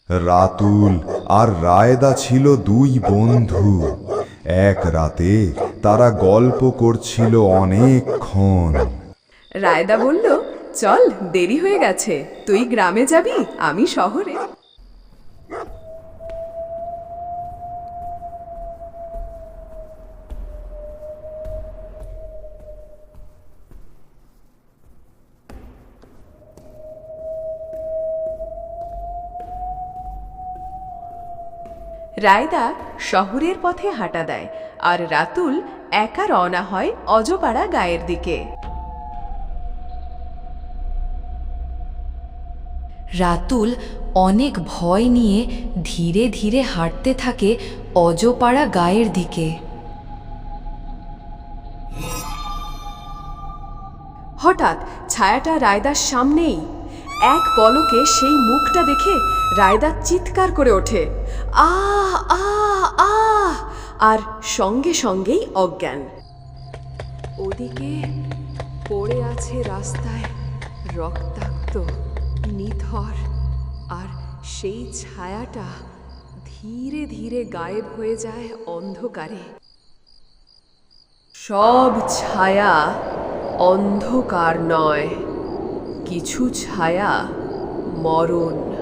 রাতুল আর রায়দা ছিল দুই বন্ধু। এক রাতে তারা গল্প করছিল অনেকক্ষণ। রায়দা বলল, চল, দেরি হয়ে গেছে, তুই গ্রামে যাবি, আমি শহরে। রায়দা শহরের পথে হাঁটা দেয় আর রাতুল একা রওনা হয় অজপাড়া গায়ের দিকে। রাতুল অনেক ভয় নিয়ে ধীরে ধীরে হাঁটতে থাকে অজপাড়া গায়ের দিকে। হঠাৎ ছায়াটা রায়দার সামনেই। এক পলকে সেই মুখটা দেখে রায়দা চিৎকার করে ওঠে, আহ আহ আহ, আর সঙ্গে সঙ্গেই অজ্ঞান। ওদিকে পড়ে আছে রাস্তায় রক্তাক্ত নিথর, আর সেই ছায়াটা ধীরে ধীরে গায়েব হয়ে যায় অন্ধকারে। সব ছায়া অন্ধকার নয়, কিছু ছায়া মরণ।